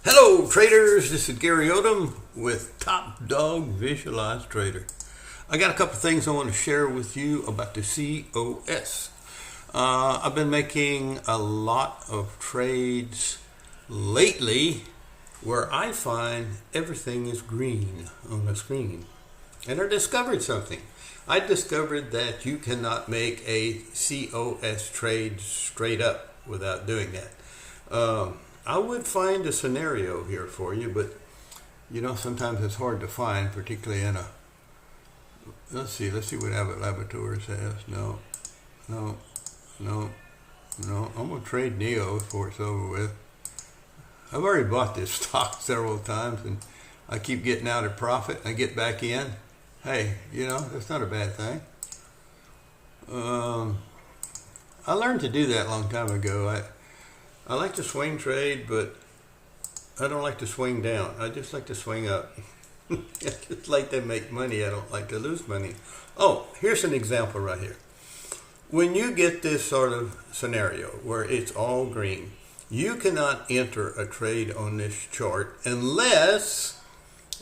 Hello traders, this is Gary Odom with Top Dog Visualized Trader. I got a couple things I want to share with you about the COS. I've been making a lot of trades lately where I find everything is green on the screen. And I discovered something. I discovered that you cannot make a COS trade straight up without doing that. I would find a scenario here for you, but sometimes it's hard to find, particularly in a, let's see what Abbott Laboratories has. No. I'm going to trade NEO before it's over with. I've already bought this stock several times and I keep getting out of profit. I get back in. Hey, that's not a bad thing. I learned to do that a long time ago. I like to swing trade, but I don't like to swing down. I just like to swing up. I just like to make money. I don't like to lose money. Oh, here's an example right here. When you get this sort of scenario where it's all green, you cannot enter a trade on this chart unless,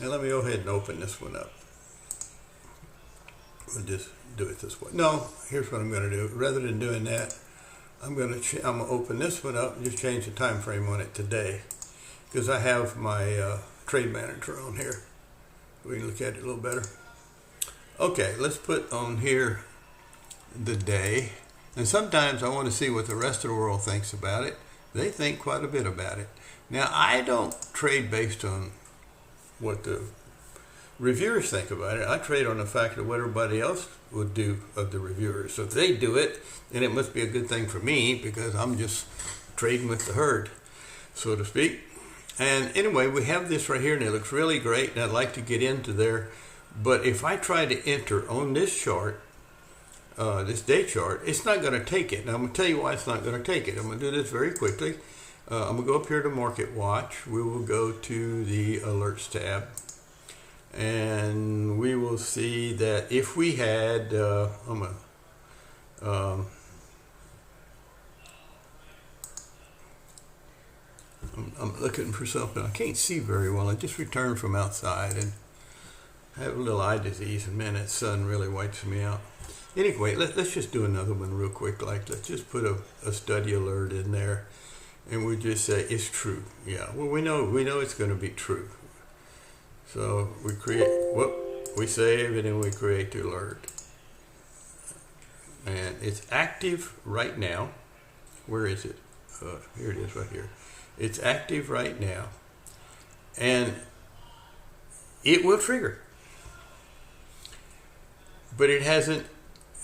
and let me go ahead and open this one up. We'll just do it this way. No, here's what I'm going to do. Rather than doing that, I'm going to open this one up and just change the time frame on it today, because I have my trade manager on here. We can look at it a little better. Okay, let's put on here the day. And sometimes I want to see what the rest of the world thinks about it. They think quite a bit about it. Now, I don't trade based on what the reviewers think about it. I trade on the fact of what everybody else would do of the reviewers. So if they do it, then it must be a good thing for me, because I'm just trading with the herd, so to speak. And anyway, we have this right here, and it looks really great, and I'd like to get into there. But if I try to enter on this chart, this day chart, it's not going to take it. And I'm going to tell you why it's not going to take it. I'm going to do this very quickly. I'm going to go up here to Market Watch. We will go to the Alerts tab. And we will see that if we had, I'm looking for something. I can't see very well. I just returned from outside and I have a little eye disease, and man, that sun really wipes me out. Anyway, let's just do another one real quick. Let's just put a study alert in there, and we just say it's true. Yeah, well, we know it's going to be true. So we we save it and we create the alert. And it's active right now. Where is it? Here it is right here. It's active right now. And it will trigger. But it hasn't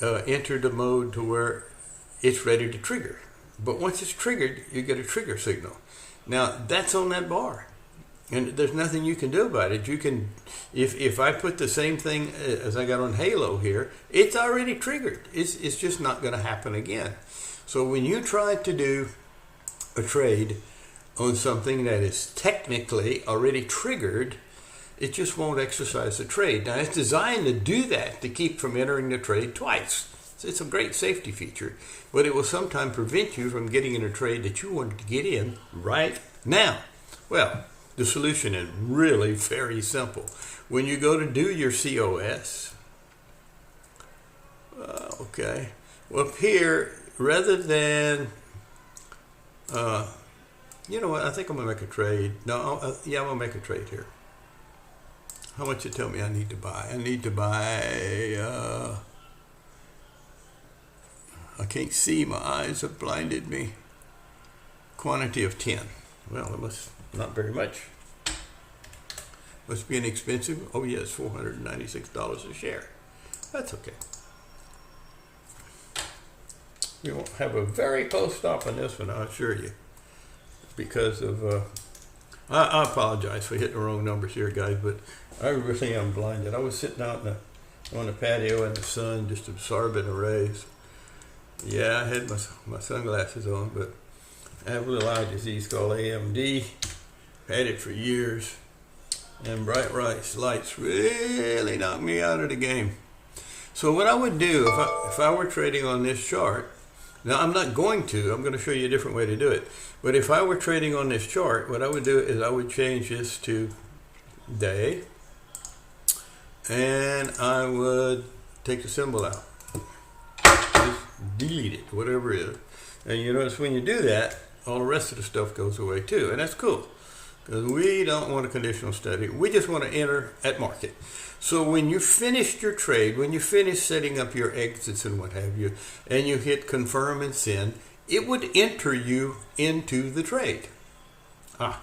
entered the mode to where it's ready to trigger. But once it's triggered, you get a trigger signal. Now, that's on that bar. And there's nothing you can do about it. You can, if I put the same thing as I got on Halo here, it's already triggered. It's just not going to happen again. So when you try to do a trade on something that is technically already triggered, it just won't exercise the trade. Now, it's designed to do that, to keep from entering the trade twice. So it's a great safety feature, but it will sometimes prevent you from getting in a trade that you wanted to get in right now. Well, the solution is really very simple. When you go to do your COS, okay, well, up here, rather than, you know what, I think I'm going to make a trade. No, I'm going to make a trade here. How much you tell me I need to buy? I need to buy, I can't see, my eyes have blinded me. Quantity of 10. Well, it must, not very much. Must be inexpensive. Oh yes, $496 a share. That's okay. We won't have a very close stop on this one, I assure you. Because of, I apologize for hitting the wrong numbers here, guys, but I really am blinded. I was sitting out on the patio in the sun, just absorbing the rays. Yeah, I had my sunglasses on, but I have a little eye disease called AMD. Had it for years. And bright lights really knocked me out of the game. So what I would do if I were trading on this chart, Now I'm not going to. I'm going to show you a different way to do it. But if I were trading on this chart, what I would do is I would change this to day, and I would take the symbol out. Just delete it, whatever it is. And you notice when you do that, all the rest of the stuff goes away too, and that's cool. Because we don't want a conditional study. We just want to enter at market. So when you finished your trade, when you finish setting up your exits and what have you, and you hit confirm and send, it would enter you into the trade. Now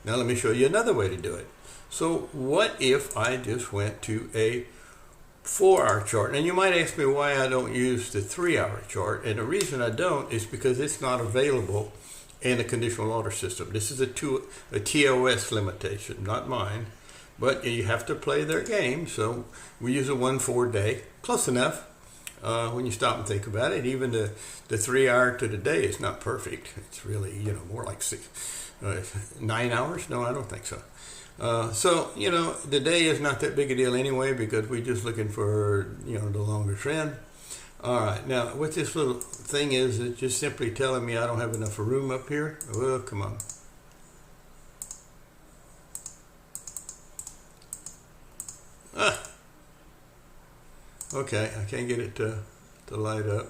let me show you another way to do it. So what if I just went to a 4-hour chart? And you might ask me why I don't use the 3-hour chart. And the reason I don't is because it's not available in a conditional order system. This is a TOS limitation, not mine. But you have to play their game. So we use a 1-4 day. Close enough when you stop and think about it. Even the 3-hour to the day is not perfect. It's really, more like 9 hours. No, I don't think so. So, the day is not that big a deal anyway, because we're just looking for, the longer trend. All right, now what this little thing is, it's just simply telling me I don't have enough room up here. Oh, come on. Okay, I can't get it to light up.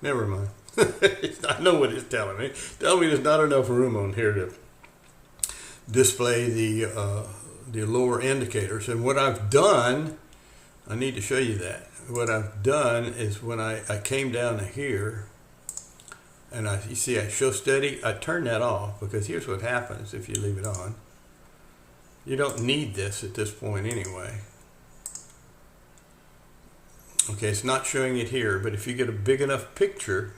Never mind. I know what it's telling me. Telling me there's not enough room on here to display the lower indicators. And what I've done, I need to show you that. What I've done is when I came down to here, and you see I show steady, I turn that off, because here's what happens if you leave it on. You don't need this at this point anyway. Okay, it's not showing it here, but if you get a big enough picture,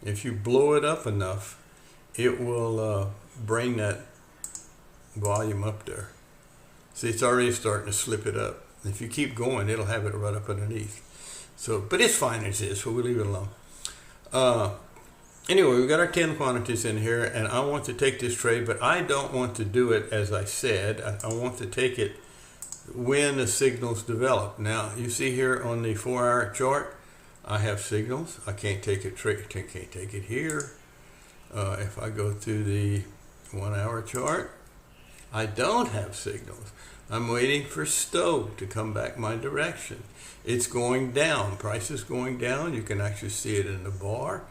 if you blow it up enough, it will bring that volume up there. See, it's already starting to slip it up. If you keep going, it'll have it right up underneath. So, but it's fine as is, so we'll leave it alone. Anyway, we've got our 10 quantities in here, and I want to take this trade, but I don't want to do it as I said. I want to take it when the signals develop. Now, you see here on the 4-hour chart, I have signals. I can't take it here. If I go to the 1-hour chart, I don't have signals. I'm waiting for Stowe to come back my direction. It's going down. Price is going down. You can actually see it in the bar.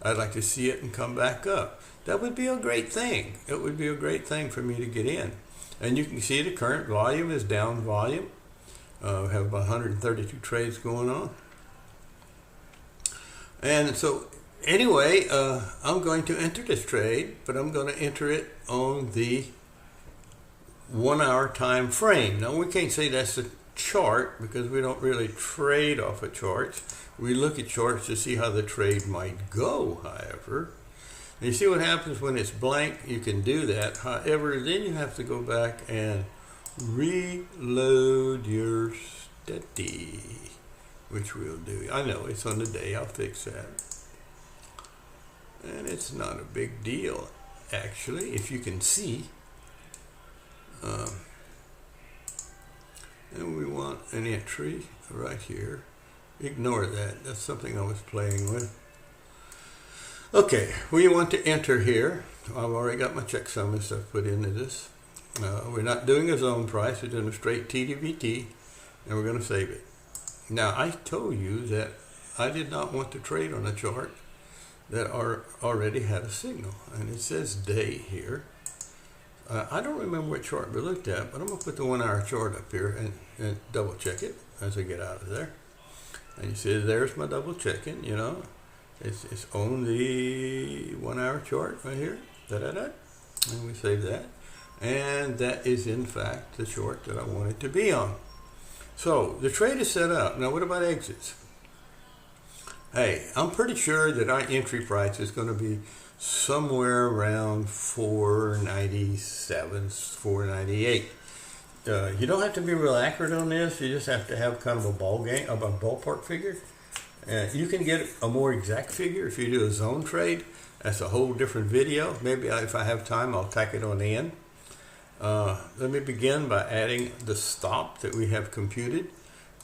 I'd like to see it and come back up. That would be a great thing. It would be a great thing for me to get in. And you can see the current volume is down volume. We have about 132 trades going on. And so anyway, I'm going to enter this trade, but I'm going to enter it on the 1-hour time frame. Now we can't say that's a chart because we don't really trade off of charts. We look at charts to see how the trade might go, however. And you see what happens when it's blank? You can do that. However, then you have to go back and reload your study, which we'll do. I know it's on the day. I'll fix that. And it's not a big deal, actually, if you can see. And we want an entry right here. Ignore that. That's something I was playing with. Okay, we want to enter here. I've already got my checksum and stuff put into this. We're not doing a zone price. We're doing a straight TDVT, and we're going to save it. Now, I told you that I did not want to trade on a chart that already had a signal, and it says day here. I don't remember what chart we looked at, but I'm going to put the 1-hour chart up here and double check it as I get out of there. And you see, there's my double checking, It's on the 1-hour chart right here. And we save that. And that is, in fact, the chart that I want it to be on. So the trade is set up. Now, what about exits? Hey, I'm pretty sure that our entry price is going to be somewhere around 497, 498. You don't have to be real accurate on this. You just have to have kind of a ballpark figure. You can get a more exact figure if you do a zone trade. That's a whole different video. Maybe if I have time, I'll tack it on the end. Let me begin by adding the stop that we have computed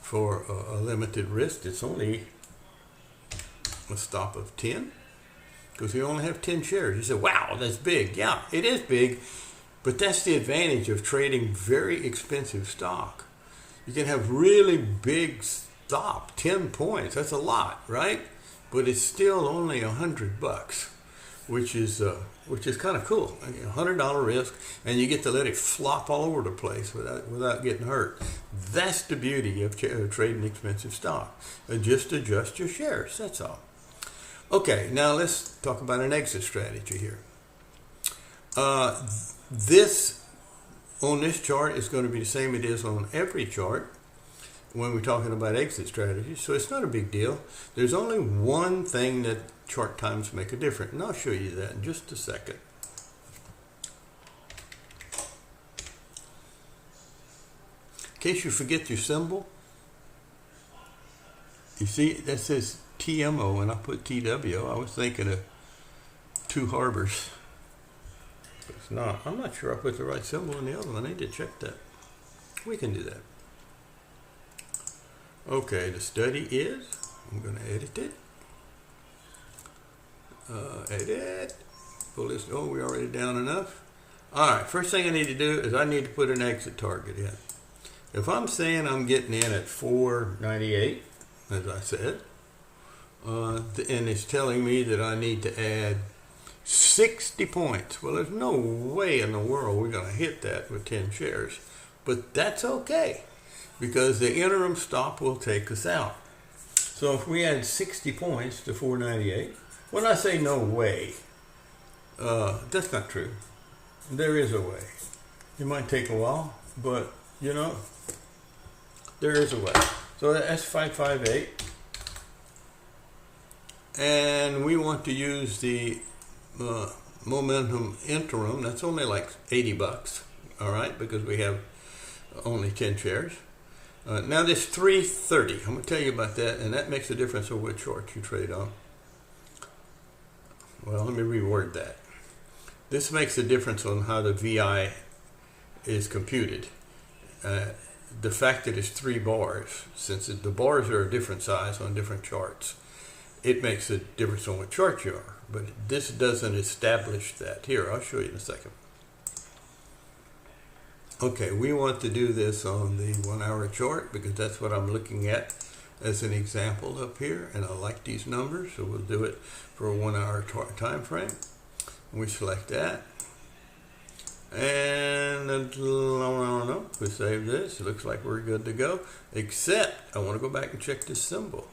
for a limited risk. It's only a stop of 10 because we only have 10 shares. You say, wow, that's big. Yeah, it is big, but that's the advantage of trading very expensive stock. You can have really big stop, 10 points. That's a lot, right? But it's still only $100, which is kind of cool. $100 risk, and you get to let it flop all over the place without getting hurt. That's the beauty of trading expensive stock. Just adjust your shares. That's all. Okay, now let's talk about an exit strategy here. This on this chart is going to be the same it is on every chart when we're talking about exit strategies, so it's not a big deal. There's only one thing that chart times make a difference, and I'll show you that in just a second. In case you forget your symbol, you see that says TMO and I put TW. I was thinking of Two Harbors. But it's not. I'm not sure I put the right symbol in the other one. I need to check that. We can do that. Okay, the study is, I'm going to edit it. Edit. Pull this. Oh, we're already down enough. All right, first thing I need to do is I need to put an exit target in. If I'm saying I'm getting in at 498, as I said, and it's telling me that I need to add 60 points. Well, there's no way in the world we're going to hit that with 10 shares, but that's okay because the interim stop will take us out. So if we add 60 points to 498, when I say no way, that's not true. There is a way. It might take a while, but you know, there is a way. So that's 558. And we want to use the momentum interim. That's only like $80, all right, because we have only 10 shares. Now this 330, I'm going to tell you about that, and that makes a difference on which chart you trade on. Well, let me reword that. This makes a difference on how the VI is computed. The fact that it's 3 bars, since the bars are a different size on different charts, it makes a difference on what chart you are. But this doesn't establish that. Here, I'll show you in a second. Okay, we want to do this on the 1 hour chart because that's what I'm looking at as an example up here, and I like these numbers, so we'll do it for a 1 hour time frame. We select that, and we save this. It looks like we're good to go, except I want to go back and check this symbol.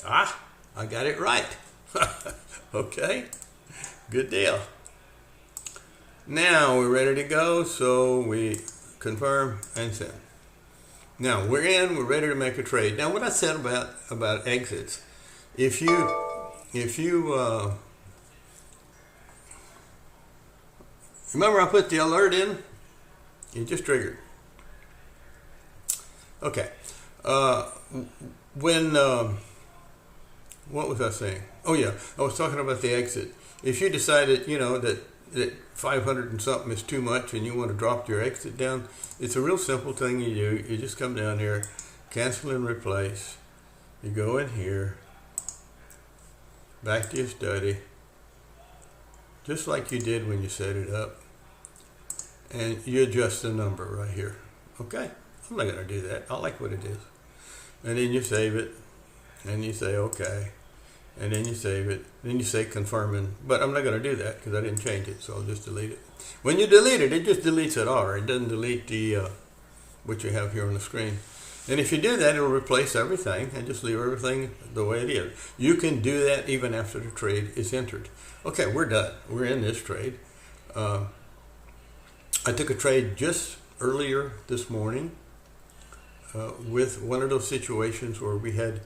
Ah, I got it right. Okay, good deal. Now we're ready to go, so we confirm and send. Now we're in, we're ready to make a trade. Now what I said about exits, if you remember I put the alert in, it just triggered. Okay, what was I saying? Oh yeah, I was talking about the exit. If you decided, you know, that 500 and something is too much and you want to drop your exit down, it's a real simple thing you do. You just come down here, cancel and replace. You go in here, back to your study, just like you did when you set it up, and you adjust the number right here. Okay, I'm not going to do that. I like what it is. And then you save it, and you say okay, and then you save it, then you say confirming, but I'm not going to do that because I didn't change it, so I'll just delete it. When you delete it, it just deletes it all. It doesn't delete the what you have here on the screen. And if you do that, it'll replace everything and just leave everything the way it is. You can do that even after the trade is entered. Okay, we're done. We're in this trade. I took a trade just earlier this morning with one of those situations where we had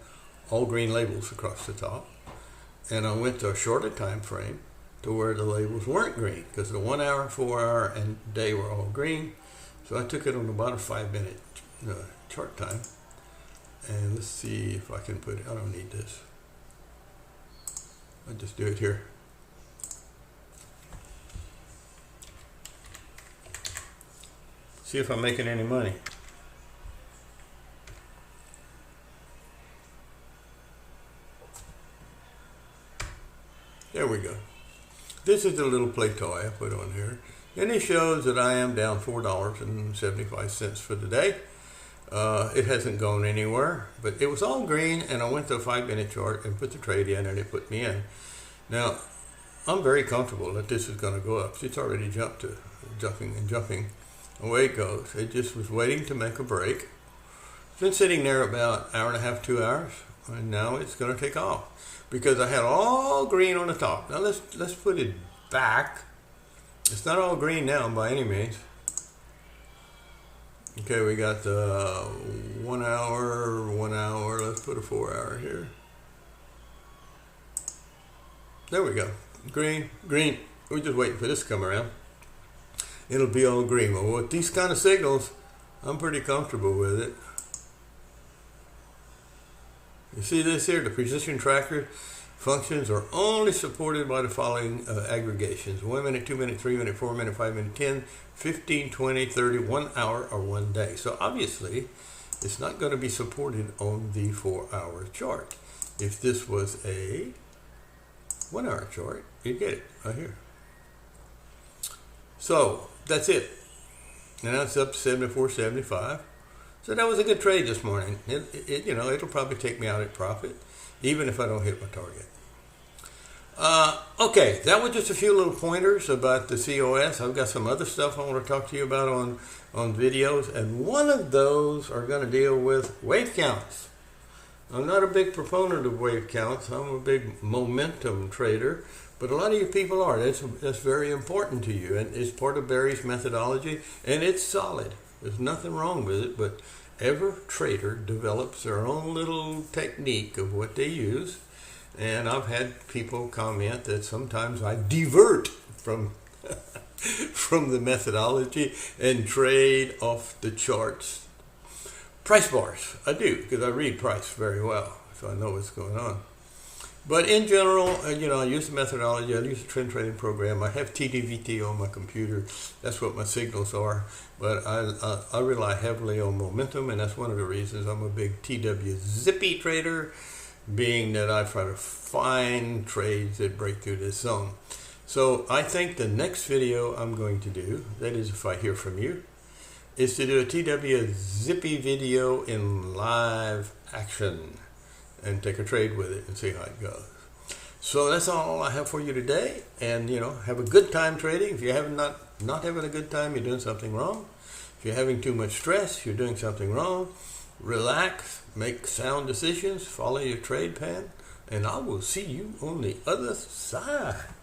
all green labels across the top. And I went to a shorter time frame to where the labels weren't green because the 1 hour, 4 hour, and day were all green. So I took it on about a 5-minute chart time. And let's see if I can put it. I don't need this. I'll just do it here. See if I'm making any money. There we go. This is the little play toy I put on here. And it shows that I am down $4.75 for the day. It hasn't gone anywhere, but it was all green, and I went to a 5-minute chart and put the trade in, and it put me in. Now, I'm very comfortable that this is going to go up. It's already jumping. Away it goes. It just was waiting to make a break. It's been sitting there about an hour and a half, 2 hours, and now it's going to take off because I had all green on the top. Now let's put it back. It's not all green now by any means. Okay, we got the 1 hour. Let's put a 4 hour here. There we go. Green. We're just waiting for this to come around. It'll be all green. Well, with these kind of signals, I'm pretty comfortable with it. You see this here? The precision tracker functions are only supported by the following aggregations: 1 minute, 2 minute, 3 minute, 4 minute, 5 minute, 10, 15, 20, 30, 1 hour, or 1 day. So obviously, it's not going to be supported on the 4-hour chart. If this was a 1 hour chart, you get it right here. So that's it. And now it's up to 74.75. So that was a good trade this morning. It'll probably take me out at profit, even if I don't hit my target. Okay, that was just a few little pointers about the COS. I've got some other stuff I want to talk to you about on videos, and one of those are going to deal with wave counts. I'm not a big proponent of wave counts. I'm a big momentum trader, but a lot of you people are. That's very important to you, and it's part of Barry's methodology, and it's solid. There's nothing wrong with it, but every trader develops their own little technique of what they use. And I've had people comment that sometimes I divert from from the methodology and trade off the charts. Price bars, I do, because I read price very well, so I know what's going on. But in general, I use the methodology, I use the trend trading program. I have TDVT on my computer. That's what my signals are. But I rely heavily on momentum, and that's one of the reasons I'm a big TW zippy trader, being that I try to find trades that break through this zone. So I think the next video I'm going to do, that is if I hear from you, is to do a TW zippy video in live action and take a trade with it and see how it goes. So that's all I have for you today. And have a good time trading. If you're not having a good time, you're doing something wrong. If you're having too much stress, you're doing something wrong. Relax, make sound decisions, follow your trade plan, and I will see you on the other side.